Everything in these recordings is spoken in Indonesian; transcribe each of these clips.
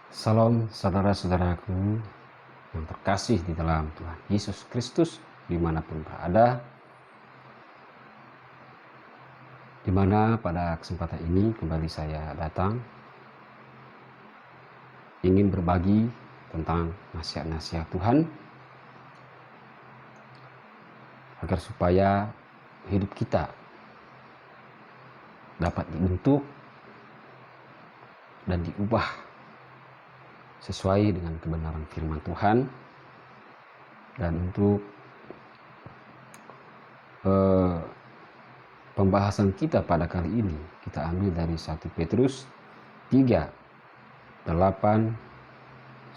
Salam saudara-saudaraku yang terkasih di dalam Tuhan Yesus Kristus dimanapun berada, dimana pada kesempatan ini kembali saya datang ingin berbagi tentang nasihat-nasihat Tuhan agar supaya hidup kita dapat dibentuk dan diubah sesuai dengan kebenaran firman Tuhan. Dan untuk pembahasan kita pada kali ini kita ambil dari 1 Petrus 3 8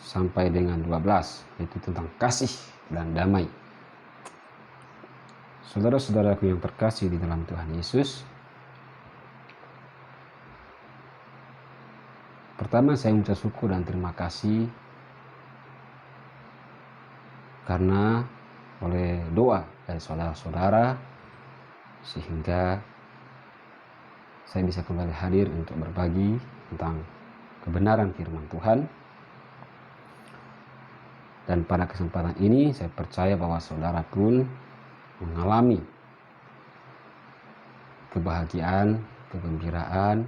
sampai dengan 12, yaitu tentang kasih dan damai. Saudara-saudaraku yang terkasih di dalam Tuhan Yesus, pertama saya mengucap syukur dan terima kasih karena oleh doa dari saudara-saudara sehingga saya bisa kembali hadir untuk berbagi tentang kebenaran firman Tuhan. Dan pada kesempatan ini saya percaya bahwa saudara pun mengalami kebahagiaan, kegembiraan,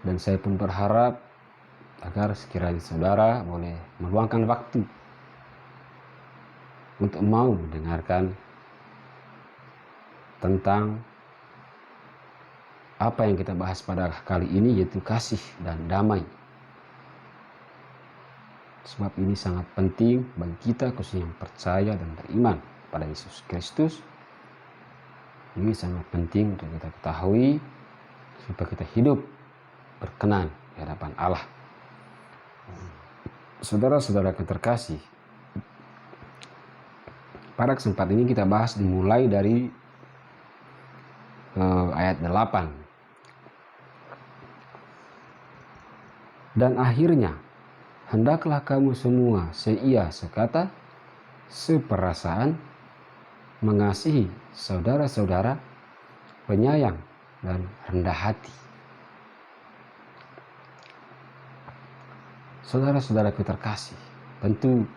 dan saya pun berharap agar sekiranya saudara boleh meluangkan waktu untuk mau mendengarkan tentang apa yang kita bahas pada kali ini, yaitu kasih dan damai. Sebab ini sangat penting bagi kita khususnya yang percaya dan beriman pada Yesus Kristus. Ini sangat penting untuk kita ketahui supaya kita hidup berkenan di hadapan Allah. Saudara-saudara yang terkasih, pada kesempatan ini kita bahas dimulai dari ayat 8. Dan akhirnya hendaklah kamu semua seia sekata, seperasaan, mengasihi saudara-saudara, penyayang dan rendah hati. Saudara-saudaraku terkasih, tentu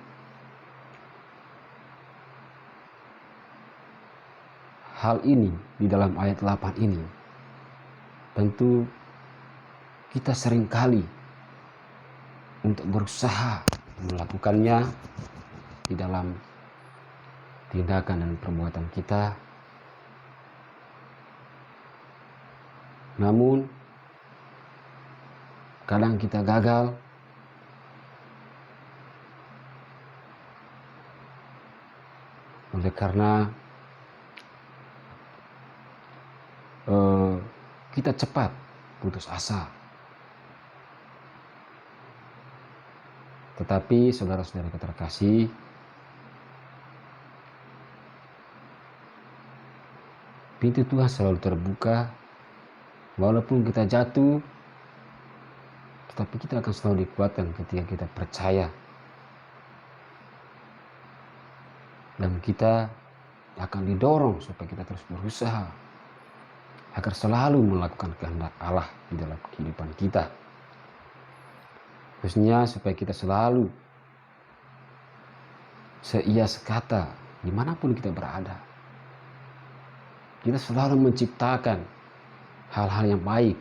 hal ini di dalam ayat 8 ini tentu kita seringkali untuk berusaha melakukannya di dalam tindakan dan perbuatan kita. Namun kadang kita gagal oleh karena kita cepat putus asa. Tetapi saudara-saudara terkasih, pintu Tuhan selalu terbuka. Walaupun kita jatuh, tetapi kita akan selalu dikuatkan ketika kita percaya. Dan kita akan didorong supaya kita terus berusaha agar selalu melakukan kehendak Allah di dalam kehidupan kita. Khususnya supaya kita selalu seia sekata dimanapun kita berada. Kita selalu menciptakan hal-hal yang baik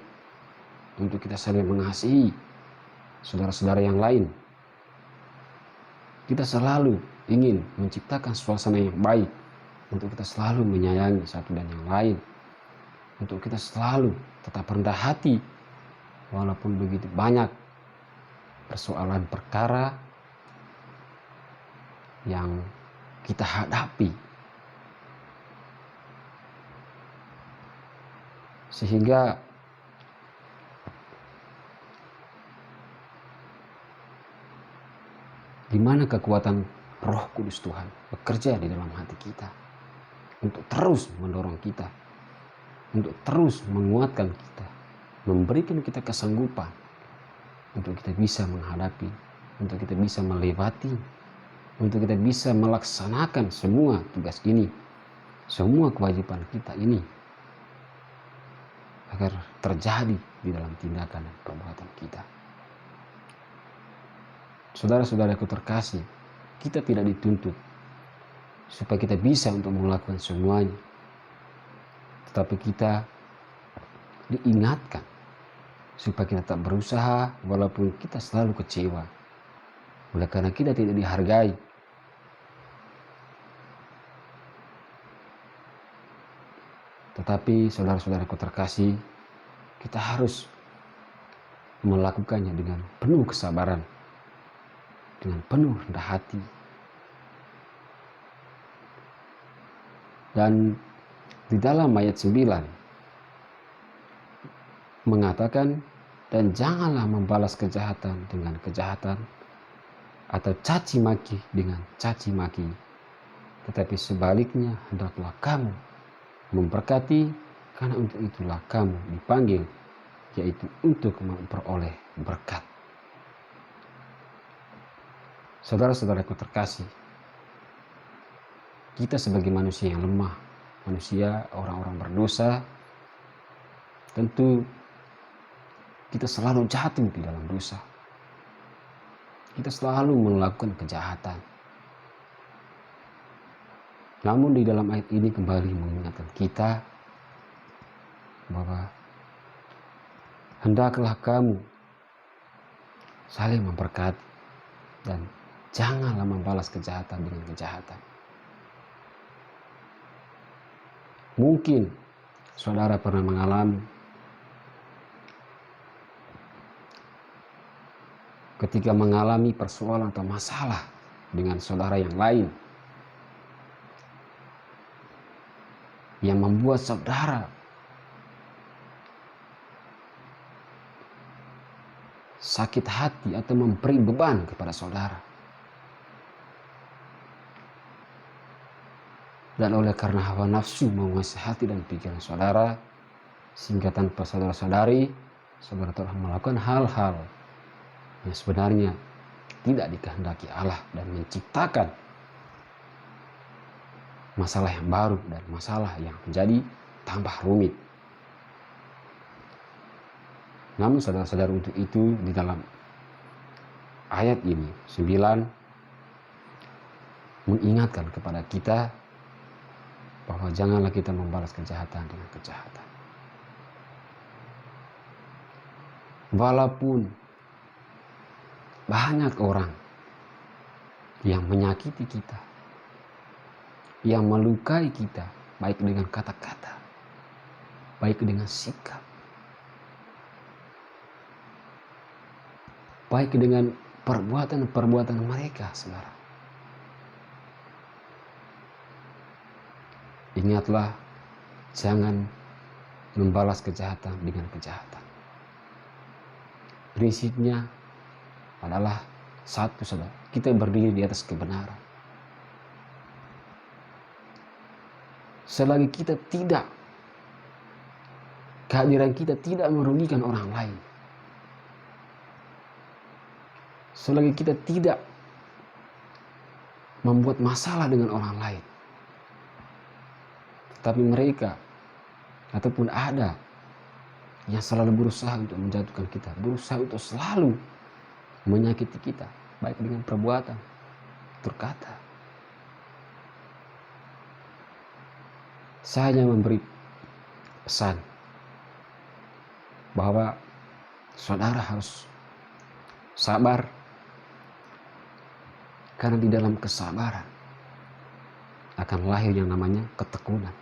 untuk kita saling mengasihi saudara-saudara yang lain. Kita selalu ingin menciptakan suasana yang baik untuk kita selalu menyayangi satu dan yang lain. Untuk kita selalu tetap rendah hati walaupun begitu banyak persoalan perkara yang kita hadapi. Sehingga di mana kekuatan Roh Kudus Tuhan bekerja di dalam hati kita untuk terus mendorong kita, untuk terus menguatkan kita, memberikan kita kesanggupan untuk kita bisa menghadapi, untuk kita bisa melewati, untuk kita bisa melaksanakan semua tugas ini, semua kewajiban kita ini, agar terjadi di dalam tindakan dan perbuatan kita. Saudara-saudaraku terkasih, kita tidak dituntut supaya kita bisa untuk melakukan semuanya. Tetapi kita diingatkan supaya kita tetap berusaha walaupun kita selalu kecewa. Oleh karena kita tidak dihargai. Tetapi saudara-saudaraku terkasih, kita harus melakukannya dengan penuh kesabaran, dengan penuh rendah hati. Dan di dalam ayat 9 mengatakan, dan janganlah membalas kejahatan dengan kejahatan atau caci maki dengan caci maki, tetapi sebaliknya hendaklah kamu memberkati, karena untuk itulah kamu dipanggil, yaitu untuk memperoleh berkat. Saudara-saudaraku terkasih, kita sebagai manusia yang lemah, manusia orang-orang berdosa, tentu kita selalu jatuh di dalam dosa. Kita selalu melakukan kejahatan. Namun di dalam ayat ini kembali mengingatkan kita bahwa hendaklah kamu saling memberkati dan janganlah membalas kejahatan dengan kejahatan. Mungkin saudara pernah mengalami ketika mengalami persoalan atau masalah dengan saudara yang lain, yang membuat saudara sakit hati atau memberi beban kepada saudara. Dan oleh karena hawa nafsu menguasai hati dan pikiran saudara, sehingga tanpa saudara-saudari, saudara telah melakukan hal-hal yang sebenarnya tidak dikehendaki Allah dan menciptakan masalah yang baru dan masalah yang menjadi tambah rumit. Namun saudara-saudara, untuk itu di dalam ayat ini 9 mengingatkan kepada kita bahwa janganlah kita membalas kejahatan dengan kejahatan. Walaupun banyak orang yang menyakiti kita, yang melukai kita, baik dengan kata-kata, baik dengan sikap, baik dengan perbuatan-perbuatan mereka, saudara. Ingatlah, jangan membalas kejahatan dengan kejahatan. Prinsipnya adalah satu, saudara, kita berdiri di atas kebenaran. Selagi kehadiran kita tidak merugikan orang lain, selagi kita tidak membuat masalah dengan orang lain, tetapi mereka ataupun ada yang selalu berusaha untuk menjatuhkan kita, berusaha untuk selalu menyakiti kita, baik dengan perbuatan, berkata, saya hanya memberi pesan bahwa saudara harus sabar, karena di dalam kesabaran akan lahir yang namanya ketekunan.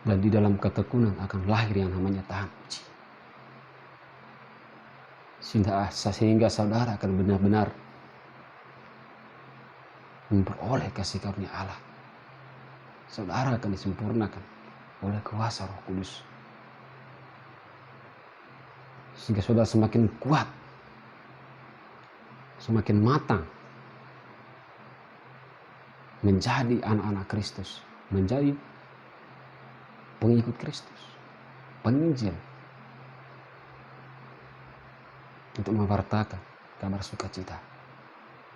Dan di dalam ketekunan akan lahir yang namanya tahan uji. Sehingga saudara akan benar-benar memperoleh kasih karunia Allah. Saudara akan disempurnakan oleh kuasa Roh Kudus. Sehingga saudara semakin kuat, semakin matang menjadi anak-anak Kristus, menjadi pengikut Kristus, penginjil, untuk memberitakan kabar sukacita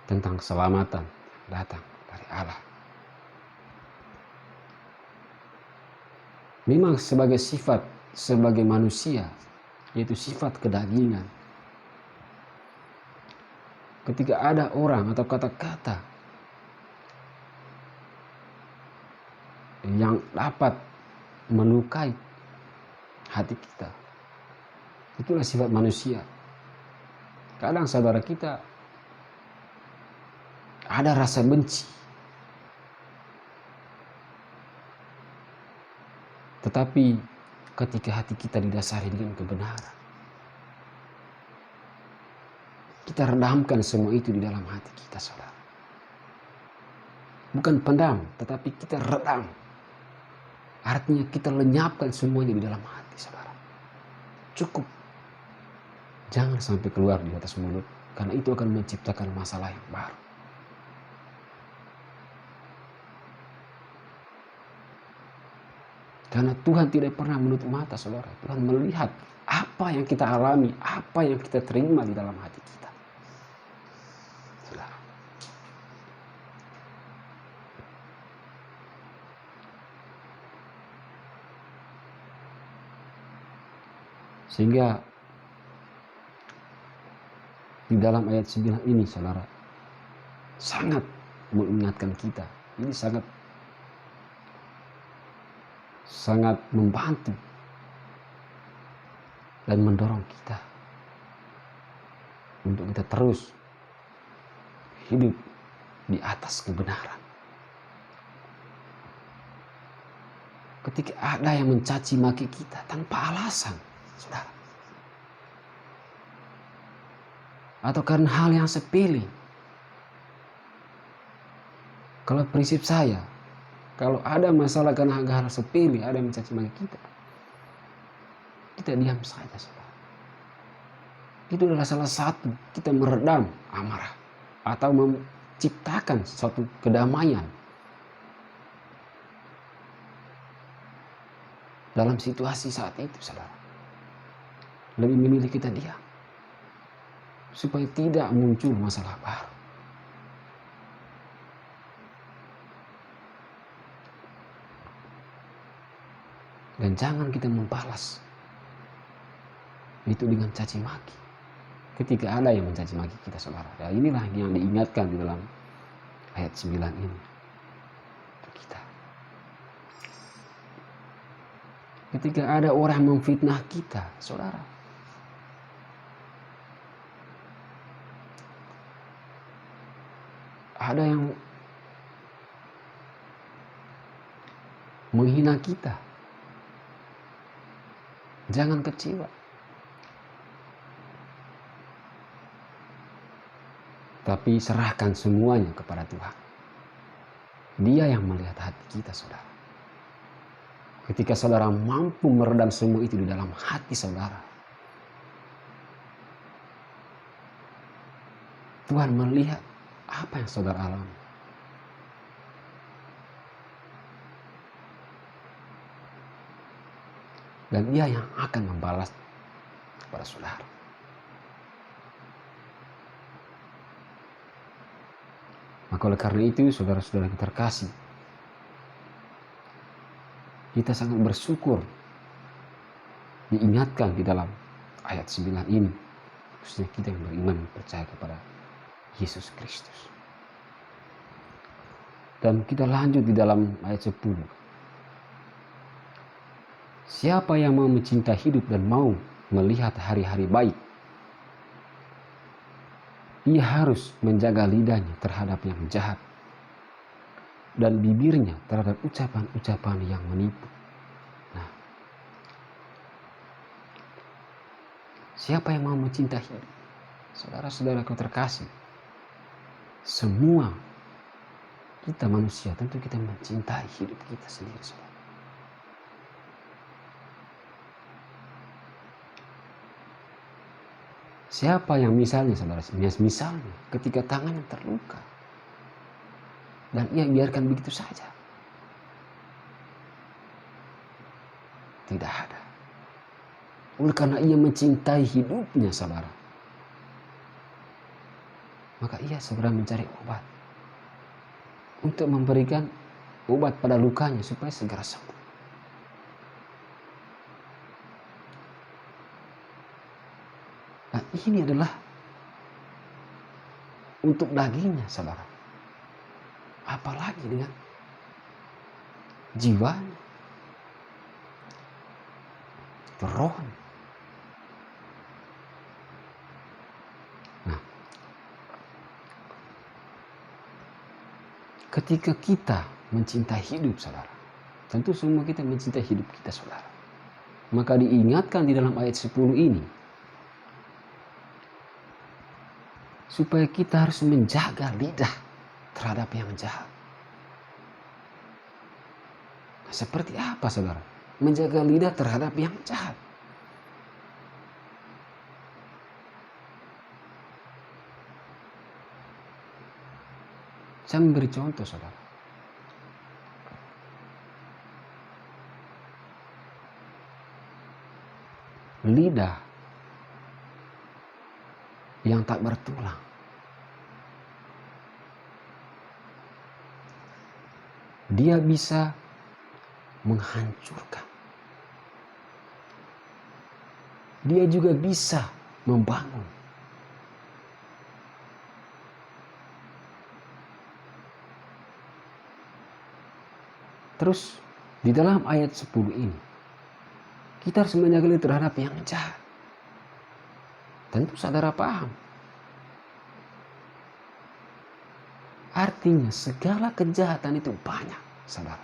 tentang keselamatan datang dari Allah. Memang sebagai sifat, sebagai manusia, yaitu sifat kedagingan. Ketika ada orang atau kata-kata yang dapat melukai hati kita, itulah sifat manusia. Kadang saudara kita ada rasa benci, tetapi ketika hati kita didasari dengan kebenaran, kita redamkan semua itu di dalam hati kita, saudara. Bukan pendam, tetapi kita redam. Artinya kita lenyapkan semuanya di dalam hati, saudara. Cukup. Jangan sampai keluar di atas mulut, karena itu akan menciptakan masalah yang baru. Karena Tuhan tidak pernah menutup mata, saudara. Tuhan melihat apa yang kita alami, apa yang kita terima di dalam hati kita. Saudara. Sehingga di dalam ayat 9 ini, saudara, sangat mengingatkan kita. Ini sangat membantu dan mendorong kita untuk kita terus hidup di atas kebenaran. Ketika ada yang mencaci maki kita tanpa alasan, saudara, atau karena hal yang sepele. Kalau prinsip saya, kalau ada masalah karena hal sepele, ada yang mencaci maki kita diam saja, saudara. Itu adalah salah satu kita meredam amarah atau menciptakan suatu kedamaian dalam situasi saat itu, saudara. Lebih memilih kita diam supaya tidak muncul masalah baru. Dan jangan kita membalas itu dengan caci maki ketika ada yang mencaci maki kita, saudara. Ya, inilah yang diingatkan di dalam ayat 9 ini untuk kita. Ketika ada orang memfitnah kita, saudara, ada yang menghina kita, jangan kecewa. Tapi serahkan semuanya kepada Tuhan. Dia yang melihat hati kita, saudara. Ketika saudara mampu meredam semua itu di dalam hati saudara, Tuhan melihat apa yang saudara alami. Dan Dia yang akan membalas kepada saudara. Maka oleh karena itu, saudara-saudara yang terkasih, kita sangat bersyukur diingatkan di dalam ayat 9 ini, khususnya kita yang beriman percaya kepada Yesus Kristus. Dan kita lanjut di dalam ayat 10. Siapa yang mau mencintai hidup dan mau melihat hari-hari baik, ia harus menjaga lidahnya terhadap yang jahat dan bibirnya terhadap ucapan-ucapan yang menipu. Nah, siapa yang mau mencintai hidup? Saudara-saudaraku terkasih, semua kita manusia tentu kita mencintai hidup kita sendiri, saudara. Siapa yang misalnya, saudara, misalnya ketika tangannya terluka dan ia biarkan begitu saja? Tidak ada. Oleh karena ia mencintai hidupnya, saudara, maka ia segera mencari obat untuk memberikan obat pada lukanya supaya segera sembuh. Nah, ini adalah untuk dagingnya, saudara. Apalagi dengan jiwanya, rohnya. Nah, ketika kita mencintai hidup, saudara, tentu semua kita mencintai hidup kita, saudara. Maka diingatkan di dalam ayat 10 ini, supaya kita harus menjaga lidah terhadap yang jahat. Nah, seperti apa, saudara? Menjaga lidah terhadap yang jahat. Saya memberi contoh, saudara. Lidah yang tak bertulang, dia bisa menghancurkan. Dia juga bisa membangun. Terus di dalam ayat 10 ini, kita harus menjaga lidah terhadap yang jahat. Tentu saudara paham. Artinya segala kejahatan itu banyak, saudara.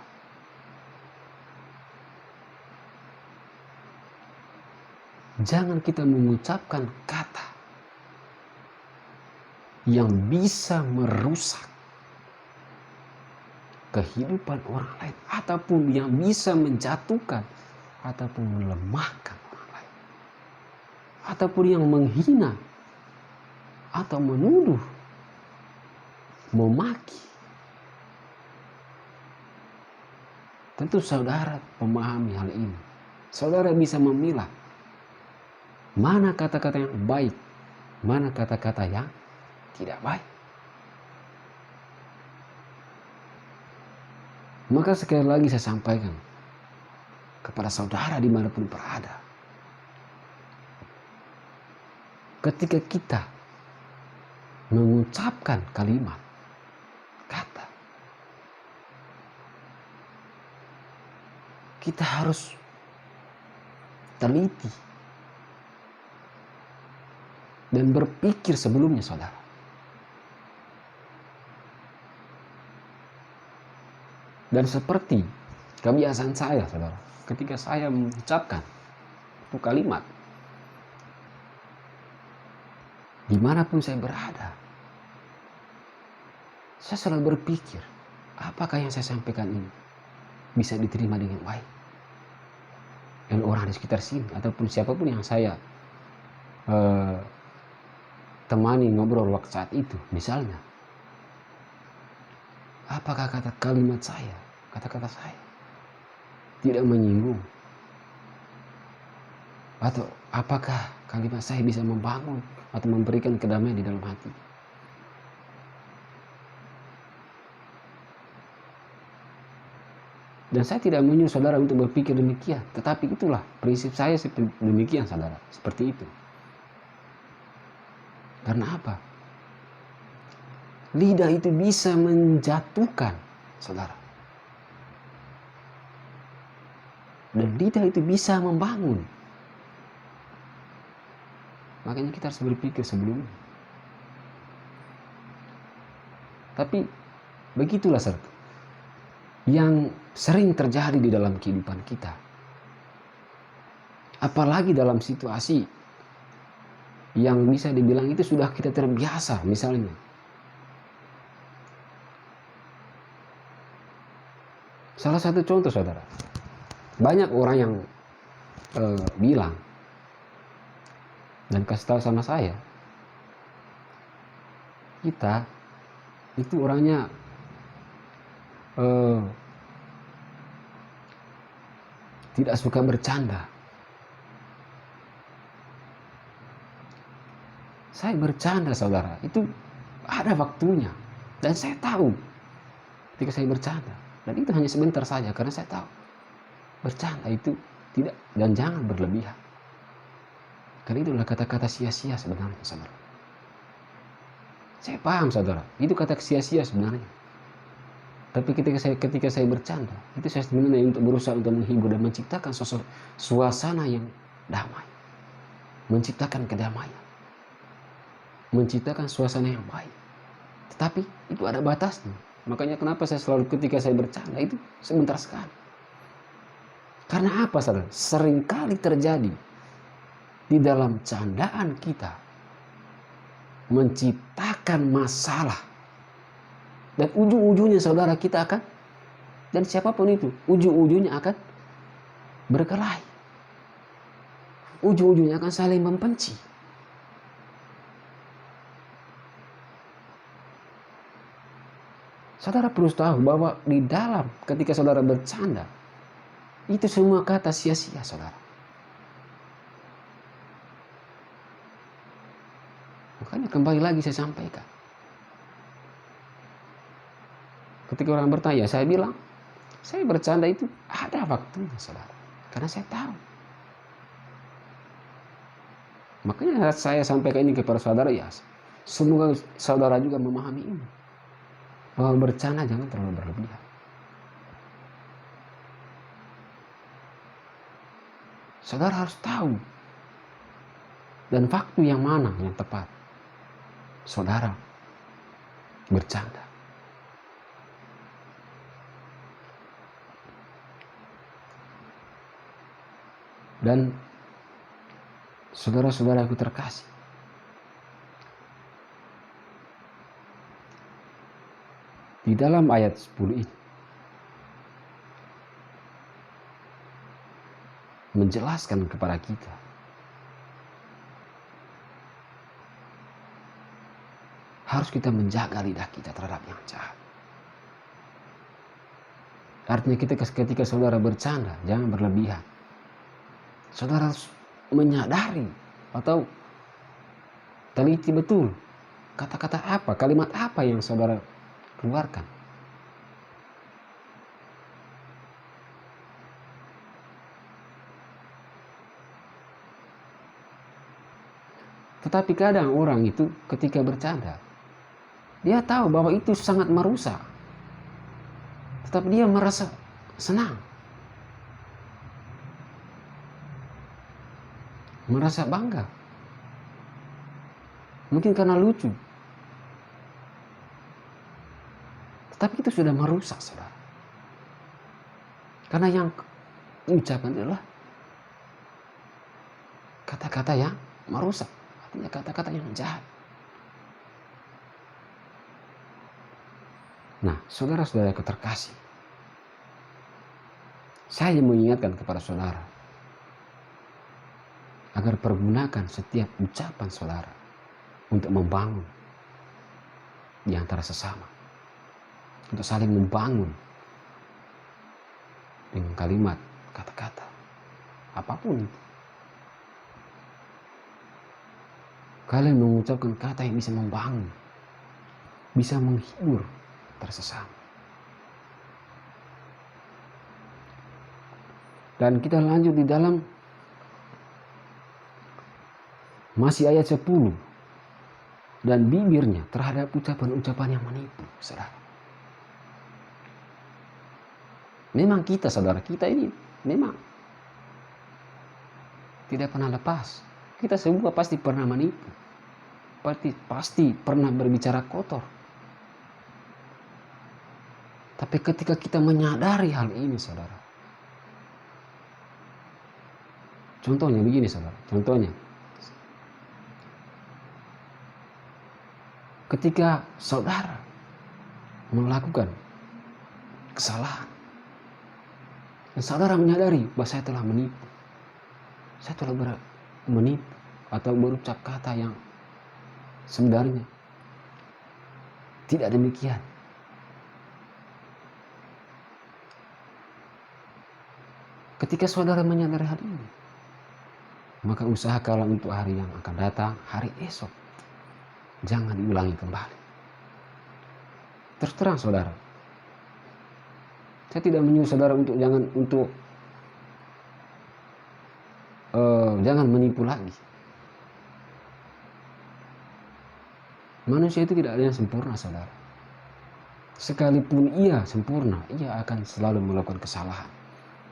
Jangan kita mengucapkan kata yang bisa merusak kehidupan orang lain, ataupun yang bisa menjatuhkan ataupun melemahkan orang lain, ataupun yang menghina atau menuduh, memaki. Tentu saudara memahami hal ini. Saudara bisa memilah mana kata-kata yang baik, mana kata-kata yang tidak baik. Maka sekali lagi saya sampaikan kepada saudara dimanapun berada, ketika kita mengucapkan kalimat, kata, kita harus teliti dan berpikir sebelumnya, saudara. Dan seperti kebiasaan saya, saudara, ketika saya mengucapkan itu kalimat, dimanapun saya berada, saya selalu berpikir, apakah yang saya sampaikan ini bisa diterima dengan baik oleh orang di sekitar sini, ataupun siapapun yang saya temani ngobrol waktu saat itu. Misalnya, apakah kalimat saya, kata-kata saya tidak menyinggung, atau apakah kalimat saya bisa membangun atau memberikan kedamaian di dalam hati. Dan saya tidak menyuruh saudara untuk berpikir demikian, tetapi itulah prinsip saya demikian, saudara, seperti itu. Karena apa? Lidah itu bisa menjatuhkan, saudara. Dan lidah itu bisa membangun. Makanya kita harus berpikir sebelumnya. Tapi begitulah, saudara, yang sering terjadi di dalam kehidupan kita. Apalagi dalam situasi yang bisa dibilang itu sudah kita terbiasa, misalnya. Salah satu contoh, saudara, banyak orang yang bilang dan kasih tahu sama saya, kita itu orangnya tidak suka bercanda. Saya bercanda, saudara, itu ada waktunya. Dan saya tahu ketika saya bercanda. Dan itu hanya sebentar saja, karena saya tahu bercanda itu tidak dan jangan berlebihan. Karena itu adalah kata-kata sia-sia sebenarnya, saudara. Saya paham, saudara, itu kata sia-sia sebenarnya. Tapi ketika saya bercanda, itu saya sebenarnya untuk berusaha untuk menghibur dan menciptakan suasana yang damai, menciptakan kedamaian, menciptakan suasana yang baik. Tetapi itu ada batasnya. Makanya kenapa saya selalu ketika saya bercanda itu sebentar sekali. Karena apa, saudara? Seringkali terjadi di dalam candaan kita menciptakan masalah. Dan ujung-ujungnya saudara kita akan, dan siapapun itu, ujung-ujungnya akan berkelahi. Ujung-ujungnya akan saling membenci. Saudara perlu tahu bahwa di dalam ketika saudara bercanda, itu semua kata sia-sia, saudara. Makanya kembali lagi saya sampaikan. Ketika orang bertanya, saya bilang, saya bercanda itu ada waktunya, saudara. Karena saya tahu. Makanya saya sampaikan ini kepada saudara, ya. Semoga saudara juga memahami ini. Bahwa bercanda jangan terlalu berlebihan. Saudara harus tahu. Dan waktu yang mana yang tepat. Saudara bercanda. Dan saudara-saudaraku terkasih, di dalam ayat 10 ini menjelaskan kepada kita harus kita menjaga lidah kita terhadap yang jahat. Artinya ketika saudara bercanda, jangan berlebihan. Saudara harus menyadari atau teliti betul kata-kata apa, kalimat apa yang saudara keluarkan. Tetapi kadang orang itu ketika bercanda, dia tahu bahwa itu sangat merusak. Tetapi dia merasa senang. Merasa bangga. Mungkin karena lucu. Tetapi itu sudah merusak, saudara. Karena yang ucapan adalah kata-kata yang merusak. Artinya kata-kata yang jahat. Nah, saudara-saudara terkasih, saya mengingatkan kepada saudara agar pergunakan setiap ucapan saudara untuk membangun di antara sesama, untuk saling membangun dengan kalimat, kata-kata, apapun itu. Kalian mengucapkan kata yang bisa membangun, bisa menghibur tersesama. Dan kita lanjut di dalam masih ayat 10. Dan bibirnya terhadap ucapan-ucapan yang menipu, saudara. Memang kita, saudara, kita ini memang tidak pernah lepas. Kita semua pasti pernah menipu. Pasti pernah berbicara kotor. Tapi ketika kita menyadari hal ini, saudara. Contohnya begini, saudara. Contohnya, ketika saudara melakukan kesalahan dan saudara menyadari bahwa saya telah menipu, saya telah menipu atau berucap kata yang sebenarnya tidak demikian. Ketika saudara menyadari hal ini, maka usahakanlah untuk hari yang akan datang, hari esok, jangan diulangi kembali. Terus terang, saudara, saya tidak menyuruh saudara untuk jangan menipu lagi. Manusia itu tidak ada yang sempurna, saudara. Sekalipun ia sempurna, ia akan selalu melakukan kesalahan.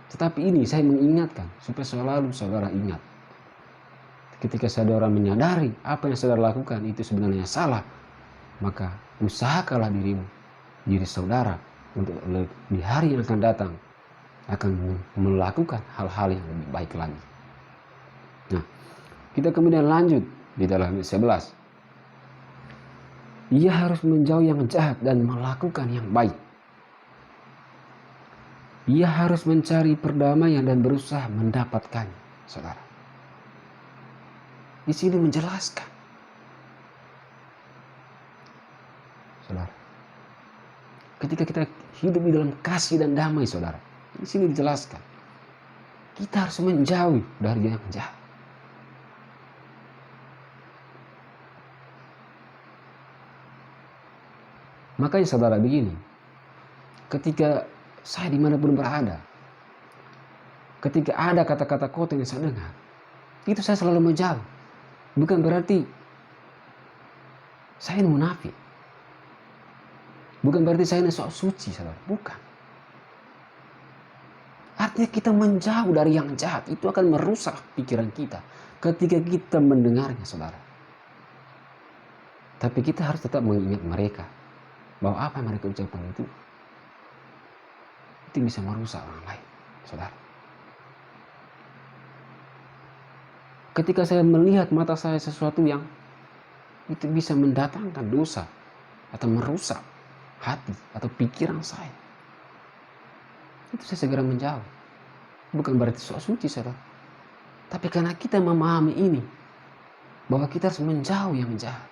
Tetapi ini saya mengingatkan supaya selalu saudara ingat. Ketika saudara menyadari apa yang saudara lakukan itu sebenarnya salah, maka usahakanlah diri saudara untuk di hari yang akan datang akan melakukan hal-hal yang lebih baik lagi. Nah, kita kemudian lanjut di dalam ayat 11. Ia harus menjauhi yang jahat dan melakukan yang baik. Ia harus mencari perdamaian dan berusaha mendapatkannya, saudara. Di sini menjelaskan, saudara. Ketika kita hidup di dalam kasih dan damai, saudara. Di sini dijelaskan, kita harus menjauhi dari yang jahat. Makanya saudara begini, ketika saya dimanapun berada, ketika ada kata-kata kotor yang saya dengar, itu saya selalu menjauh. Bukan berarti saya ini munafik. Bukan berarti saya ini sok suci, saudara. Bukan. Artinya kita menjauh dari yang jahat, itu akan merusak pikiran kita ketika kita mendengarnya, saudara. Tapi kita harus tetap mengingat mereka, bahwa apa yang mereka ucapkan itu bisa merusak orang lain, saudara. Ketika saya melihat mata saya sesuatu yang itu bisa mendatangkan dosa atau merusak hati atau pikiran saya, itu saya segera menjauh. Bukan berarti sok suci, saudara. Tapi karena kita memahami ini, bahwa kita harus menjauh yang jahat.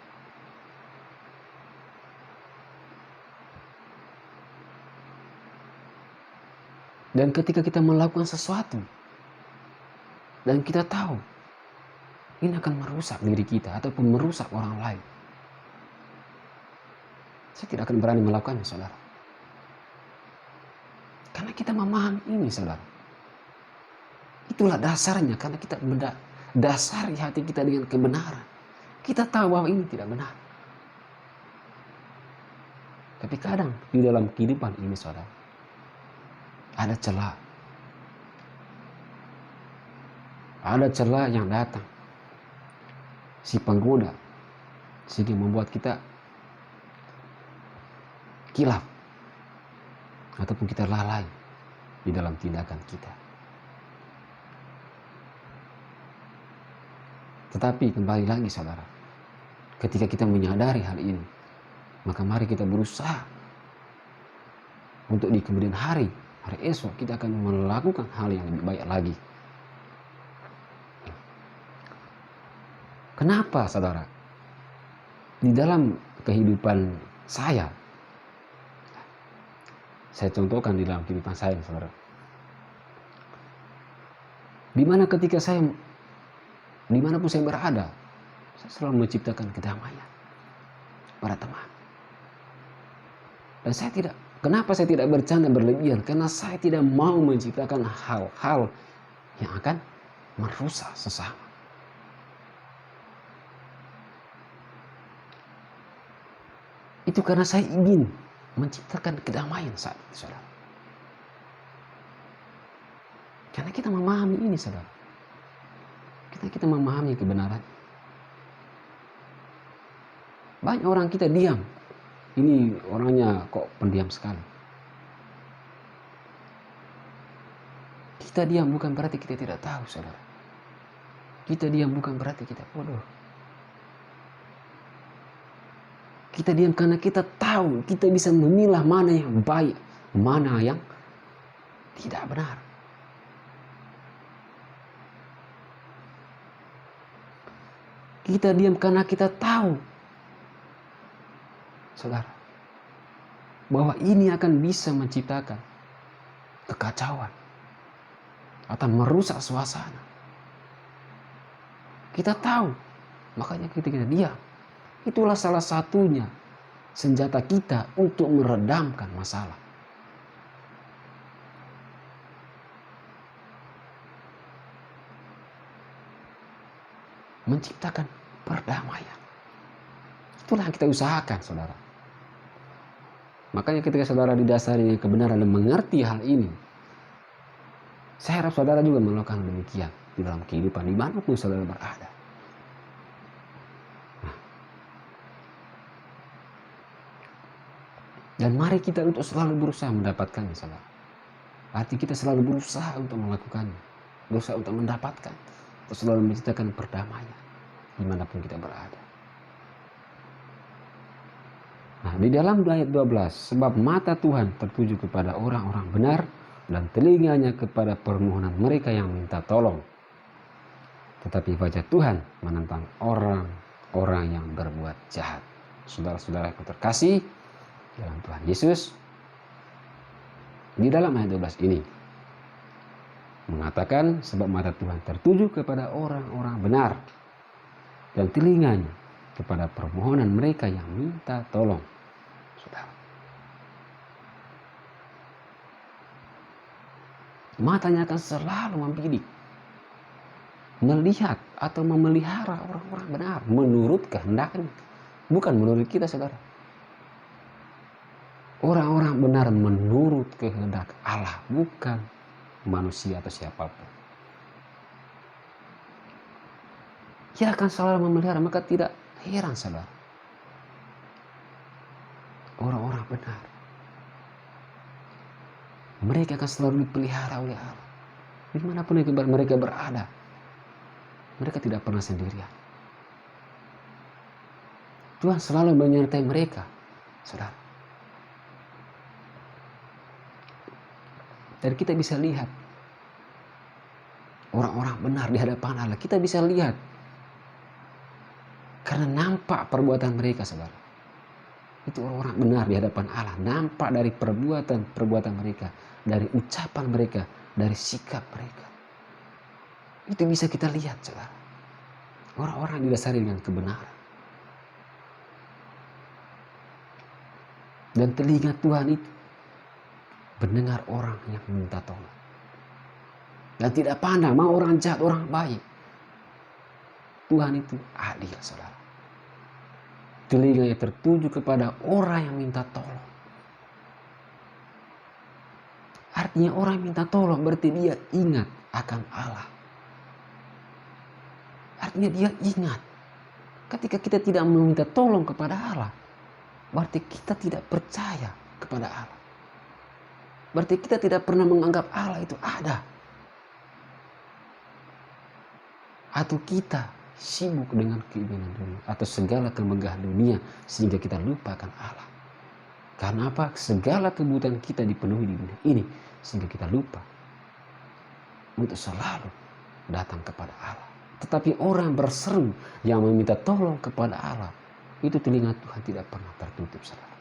Dan ketika kita melakukan sesuatu, dan kita tahu, ini akan merusak diri kita, ataupun merusak orang lain, saya tidak akan berani melakukannya, saudara. Karena kita memahami ini, saudara. Itulah dasarnya, karena kita dasari hati kita dengan kebenaran. Kita tahu bahwa ini tidak benar. Tapi kadang di dalam kehidupan ini, saudara, ada celah. Ada celah yang datang, si penggoda, sehingga membuat kita kilaf ataupun kita lalai di dalam tindakan kita. Tetapi kembali lagi, saudara, ketika kita menyadari hal ini, maka mari kita berusaha untuk di kemudian hari esok kita akan melakukan hal yang lebih baik lagi. Kenapa, saudara? Di dalam kehidupan saya contohkan di dalam kehidupan saya, saudara. Dimana ketika saya, dimanapun saya berada, saya selalu menciptakan kedamaian pada teman. Dan kenapa saya tidak bercanda berlebihan? Karena saya tidak mau menciptakan hal-hal yang akan merusak sesama. Itu karena saya ingin menciptakan kedamaian saat itu, saudara. Karena kita memahami ini, saudara. Kita memahami kebenaran. Banyak orang kita diam. Ini orangnya kok pendiam sekali. Kita diam bukan berarti kita tidak tahu, saudara. Kita diam bukan berarti kita bodoh. Kita diam karena kita tahu, kita bisa memilah mana yang baik, mana yang tidak benar. Kita diam karena kita tahu, saudara, bahwa ini akan bisa menciptakan kekacauan atau merusak suasana. Kita tahu, makanya kita diam. Itulah salah satunya senjata kita untuk meredamkan masalah. Menciptakan perdamaian. Itulah yang kita usahakan, saudara. Makanya ketika saudara didasari dengan kebenaran dan mengerti hal ini, saya harap saudara juga melakukan demikian di dalam kehidupan dimanapun saudara berada. Dan mari kita untuk selalu berusaha mendapatkannya, saudara. Arti kita selalu berusaha untuk melakukannya, berusaha untuk mendapatkan, untuk selalu menciptakan perdamaian dimanapun kita berada. Nah, di dalam ayat 12, sebab mata Tuhan tertuju kepada orang-orang benar dan telinganya kepada permohonan mereka yang minta tolong. Tetapi wajah Tuhan menentang orang-orang yang berbuat jahat. Saudara-saudara yang terkasih dalam Tuhan Yesus, di dalam ayat 12 ini mengatakan sebab mata Tuhan tertuju kepada orang-orang benar dan telinganya kepada permohonan mereka yang minta tolong. Saudara, matanya akan selalu membidik, melihat atau memelihara orang-orang benar menurut kehendaknya, bukan menurut kita, saudara. Orang-orang benar menurut kehendak Allah, bukan manusia atau siapapun. Dia akan selalu memelihara, maka tidak heran, saudara. Orang-orang benar, mereka akan selalu dipelihara oleh Allah. Dimanapun mereka berada, mereka tidak pernah sendirian. Tuhan selalu menyertai mereka, saudara. Dan kita bisa lihat orang-orang benar di hadapan Allah. Kita bisa lihat karena nampak perbuatan mereka, saudara. Itu orang-orang benar di hadapan Allah. Nampak dari perbuatan mereka, dari ucapan mereka, dari sikap mereka. Itu bisa kita lihat, saudara. Orang-orang didasari dengan kebenaran. Dan telinga Tuhan itu mendengar orang yang minta tolong. Dan tidak pandang mau orang jahat, orang baik. Tuhan itu adil, saudara. Telinganya tertuju kepada orang yang minta tolong. Artinya orang yang minta tolong berarti dia ingat akan Allah. Artinya dia ingat. Ketika kita tidak meminta tolong kepada Allah, berarti kita tidak percaya kepada Allah. Berarti kita tidak pernah menganggap Allah itu ada. Atau kita sibuk dengan keinginan dunia atau segala kemegahan dunia sehingga kita lupakan Allah. Karena apa? Segala kebutuhan kita dipenuhi di dunia ini sehingga kita lupa untuk selalu datang kepada Allah. Tetapi orang berseru yang meminta tolong kepada Allah, itu telinga Tuhan tidak pernah tertutup, saudara.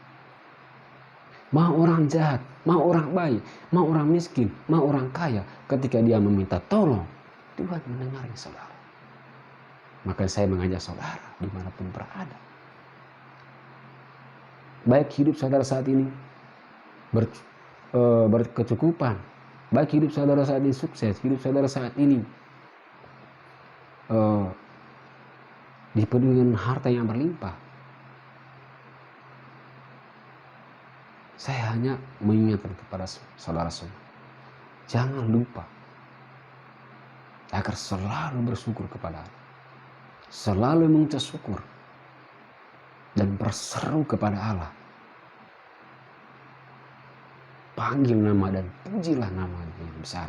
Mau orang jahat, mau orang baik, mau orang miskin, mau orang kaya, ketika dia meminta tolong, Tuhan mendengarnya, saudara. Maka saya mengajak saudara dimanapun berada, baik hidup saudara saat ini berkecukupan, baik hidup saudara saat ini sukses, hidup saudara saat ini dipenuhi dengan harta yang berlimpah. Saya hanya mengingatkan kepada saudara semua, jangan lupa agar selalu bersyukur kepada Allah, selalu mengucap syukur dan berseru kepada Allah. Panggil nama dan pujilah nama-Nya yang besar,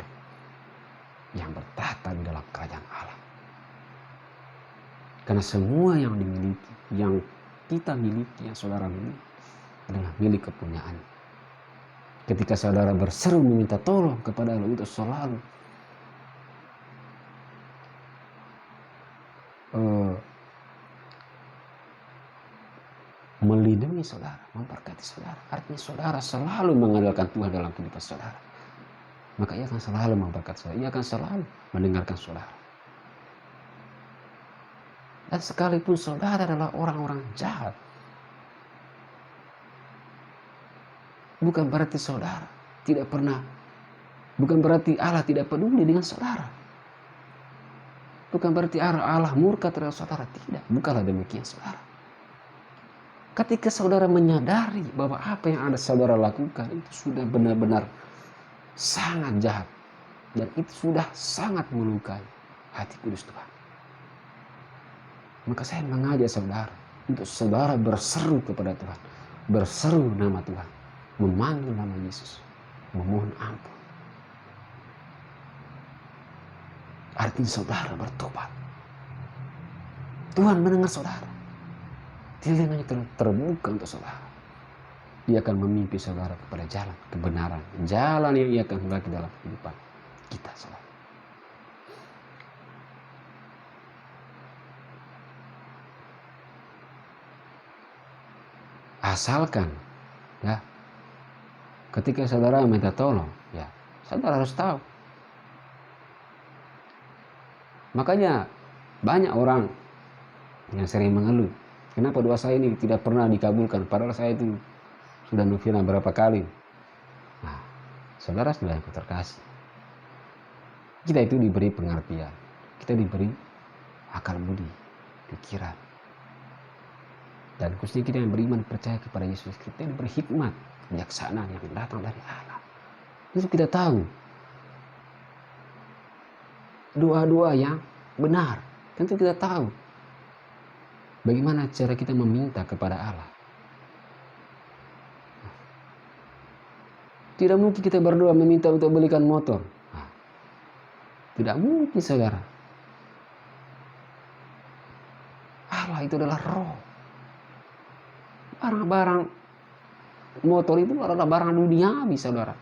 yang bertahta di dalam kerajaan Allah. Karena semua yang dimiliki, yang kita miliki, yang saudara miliki adalah milik kepunyaan. Ketika saudara berseru meminta tolong kepada Allah, itu selalu melindungi saudara, memberkati saudara. Artinya saudara selalu mengandalkan Tuhan dalam kehidupan saudara. Maka ia akan selalu memberkati saudara, ia akan selalu mendengarkan saudara. Dan sekalipun saudara adalah orang-orang jahat, bukan berarti saudara tidak pernah, bukan berarti Allah tidak peduli dengan saudara. Bukan berarti Allah murka terhadap saudara, tidak. Bukanlah demikian, saudara. Ketika saudara menyadari bahwa apa yang ada saudara lakukan itu sudah benar-benar sangat jahat dan itu sudah sangat melukai hati kudus Tuhan, maka saya mengajak saudara untuk saudara berseru kepada Tuhan, berseru nama Tuhan, memanggil nama Yesus, memohon ampun. Artinya saudara bertobat. Tuhan mendengar saudara. Telinganya terbuka untuk saudara. Dia akan memimpin saudara kepada jalan kebenaran, jalan yang ia akan hendaki dalam kehidupan kita, saudara. Asalkan ya, ketika saudara minta tolong, ya saudara harus tahu. Makanya banyak orang yang sering mengeluh, kenapa doa saya ini tidak pernah dikabulkan, padahal saya itu sudah novena berapa kali. Nah, saudara sudah yang terkasih, kita itu diberi pengertian, kita diberi akal budi, pikiran, dan khususnya kita yang beriman percaya kepada Yesus, kita diberi hikmat, kebijaksanaan yang datang dari Allah. Itu kita tahu doa-doa yang benar. Tentu kita tahu bagaimana cara kita meminta kepada Allah. Tidak mungkin kita berdoa meminta untuk belikan motor. Nah, tidak mungkin, saudara. Allah itu adalah roh. Barang-barang motor itu adalah barang duniawi, saudara.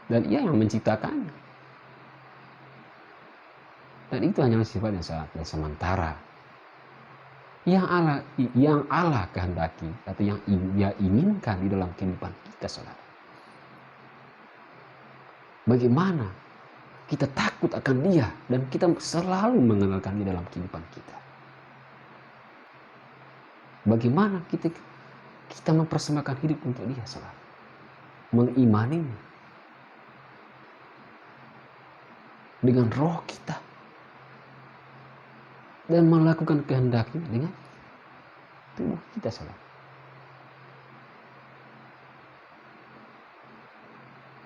Dan ia yang menciptakannya. Dan itu hanya sifatnya saat sementara. Yang Allah kehendaki atau yang Dia inginkan di dalam kehidupan kita, saudara. Bagaimana kita takut akan Dia dan kita selalu mengenalkan Dia dalam kehidupan kita. Bagaimana kita mempersembahkan hidup untuk Dia, saudara. Mengimaninya dengan roh kita dan melakukan kehendaknya dengan tubuh kita, saudara.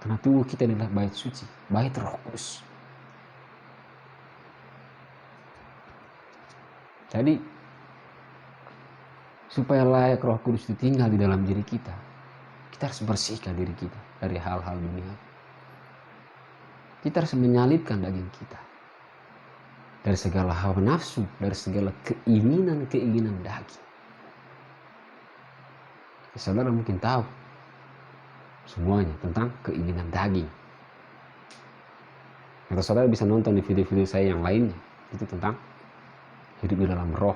Karena tubuh kita adalah bait suci, bait Roh Kudus. Jadi supaya layak Roh Kudus itu tinggal di dalam diri kita harus bersihkan diri kita dari hal-hal dunia. Kita harus menyalibkan daging kita dari segala hawa nafsu, dari segala keinginan daging. Saudara mungkin tahu semuanya tentang keinginan daging. Atau saudara bisa nonton di video-video saya yang lainnya, itu tentang hidup di dalam roh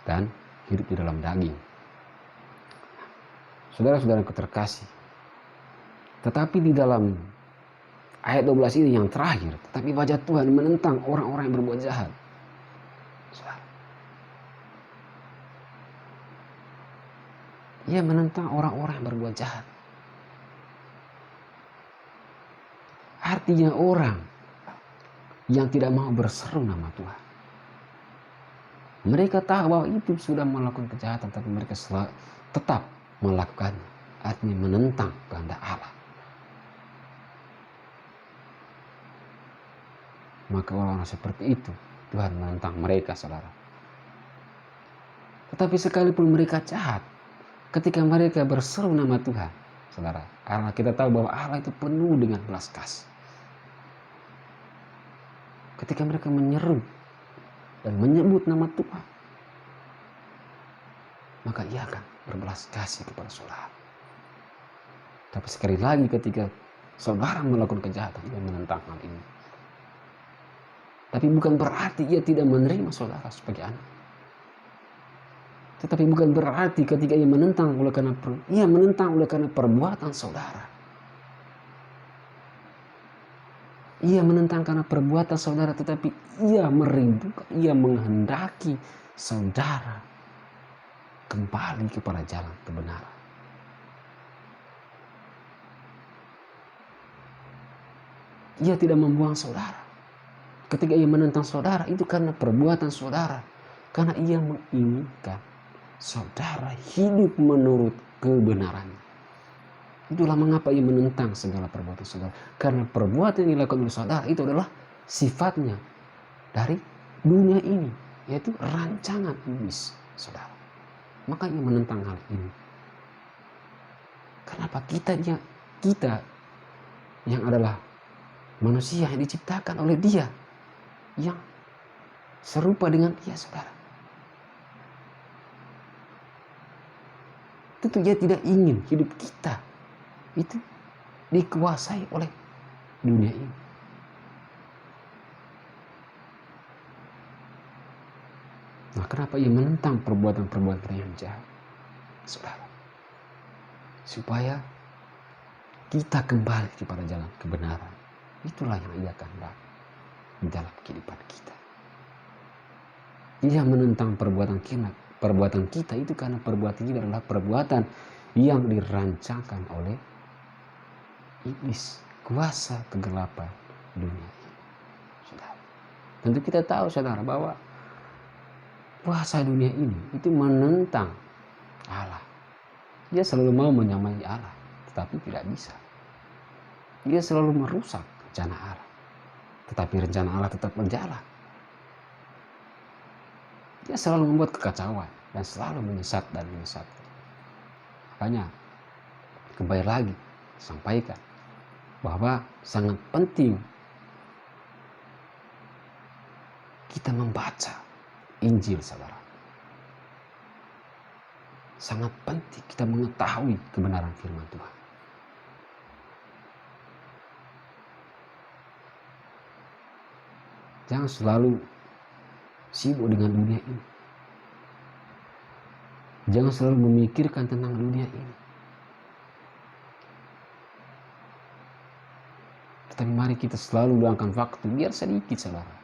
dan hidup di dalam daging. Saudara-saudara yang terkasih, tetapi di dalam ayat 12 ini yang terakhir, tetapi wajah Tuhan menentang orang-orang yang berbuat jahat. Ia menentang orang-orang yang berbuat jahat. Artinya orang yang tidak mau berseru nama Tuhan. Mereka tahu bahwa itu sudah melakukan kejahatan, tapi mereka tetap melakukannya. Artinya menentang kehendak Allah. Maka orang-orang seperti itu Tuhan menentang mereka, saudara. Tetapi sekalipun mereka jahat, ketika mereka berseru nama Tuhan, saudara, karena kita tahu bahwa Allah itu penuh dengan belas kasih. Ketika mereka menyeru dan menyebut nama Tuhan, maka Ia akan berbelas kasih kepada saudara. Tapi sekali lagi ketika saudara melakukan kejahatan, Ia menentang hal ini. Tapi bukan berarti Ia tidak menerima saudara sebagai anak. Tetapi bukan berarti ketika Ia menentang oleh karena perbuatan saudara. Ia menentang karena perbuatan saudara, tetapi Ia merindukan, Ia menghendaki saudara kembali kepada jalan kebenaran. Ia tidak membuang saudara. Ketika Ia menentang saudara, itu karena perbuatan saudara. Karena ia menginginkan saudara hidup menurut kebenarannya. Itulah mengapa ia menentang segala perbuatan saudara. Karena perbuatan yang dilakukan oleh saudara itu adalah sifatnya dari dunia ini, yaitu rancangan iblis, saudara. Maka ia menentang hal ini. Kenapa kita yang adalah manusia yang diciptakan oleh Dia, yang serupa dengan Dia, saudara. Tentu Dia tidak ingin hidup kita itu dikuasai oleh dunia ini. Nah, kenapa ia menentang perbuatan-perbuatan yang jahat, saudara? Supaya kita kembali kepada jalan kebenaran. Itulah yang ia kehendaki di dalam kehidupan kita. Ia menentang perbuatan kita itu karena perbuatan kita adalah perbuatan yang dirancangkan oleh iblis, kuasa kegelapan dunia ini. Saudara. Tentu kita tahu, saudara, bahwa kuasa dunia ini itu menentang Allah. Dia selalu mau menyamai Allah, tetapi tidak bisa. Dia selalu merusak rencana Allah, tetapi rencana Allah tetap berjalan. Dia selalu membuat kekacauan dan selalu menyesatkan. Makanya kembali lagi sampaikan bahwa sangat penting kita membaca Injil, saudara. Sangat penting kita mengetahui kebenaran firman Tuhan. Jangan selalu sibuk dengan dunia ini. Jangan selalu memikirkan tentang dunia ini. Tetapi mari kita selalu luangkan waktu, biar sedikit, saudara,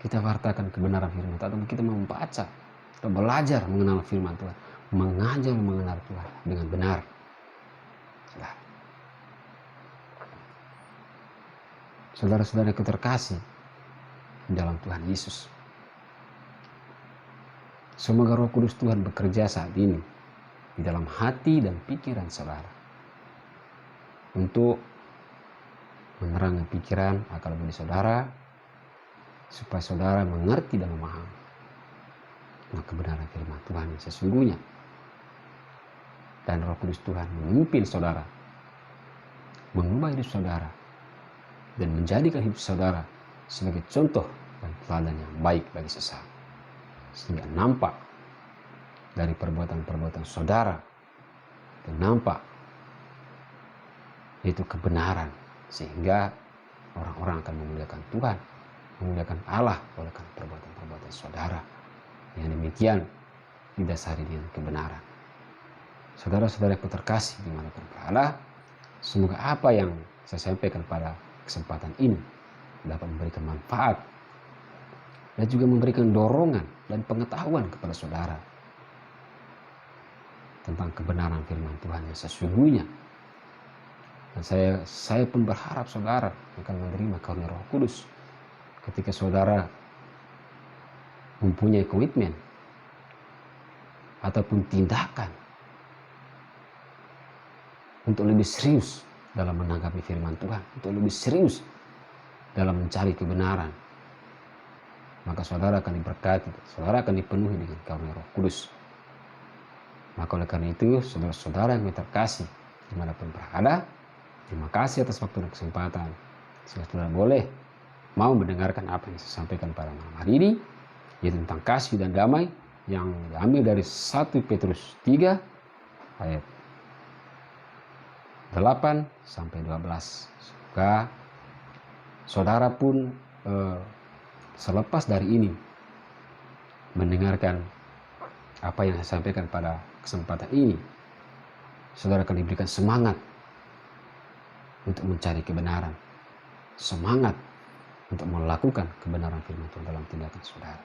kita wartakan kebenaran firman Tuhan, atau kita membaca atau belajar mengenal firman Tuhan, mengajar mengenal Tuhan dengan benar. Saudara-saudara yang terkasih dalam Tuhan Yesus, semoga Roh Kudus Tuhan bekerja saat ini di dalam hati dan pikiran saudara untuk menerangi pikiran akal budi saudara, supaya saudara mengerti dan memahami kebenaran firman Tuhan yang sesungguhnya. Dan Roh Kudus Tuhan memimpin saudara, mengubah hidup saudara, dan menjadikan hidup saudara sebagai contoh dan teladan yang baik bagi sesama. Sehingga nampak dari perbuatan-perbuatan saudara, dan nampak yaitu kebenaran, sehingga orang-orang akan memuliakan Tuhan, memuliakan Allah oleh karena perbuatan-perbuatan saudara yang demikian didasari dengan kebenaran. Saudara-saudara yang terkasih dimanapun berada, semoga apa yang saya sampaikan pada kesempatan ini dapat memberikan manfaat dan juga memberikan dorongan dan pengetahuan kepada saudara tentang kebenaran firman Tuhan yang sesungguhnya. Dan saya pun berharap saudara akan menerima karunia Roh Kudus ketika saudara mempunyai komitmen ataupun tindakan untuk lebih serius dalam menanggapi firman Tuhan, untuk lebih serius dalam mencari kebenaran, maka saudara akan diberkati, saudara akan dipenuhi dengan karunia Roh Kudus. Maka oleh karena itu, saudara-saudara yang terkasih dimanapun berada, terima kasih atas waktu dan kesempatan. Saudara boleh mau mendengarkan apa yang saya sampaikan pada malam hari ini, yaitu tentang kasih dan damai yang diambil dari 1 Petrus 3 ayat 8 sampai 12. Semoga saudara pun selepas dari ini mendengarkan apa yang saya sampaikan pada kesempatan ini, saudara akan diberikan semangat untuk mencari kebenaran, semangat untuk melakukan kebenaran firman Tuhan dalam tindakan saudara.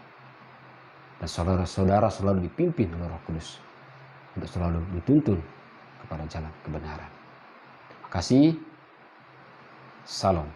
Dan saudara-saudara selalu dipimpin oleh Roh Kudus untuk selalu dituntun kepada jalan kebenaran. Terima kasih. Salam.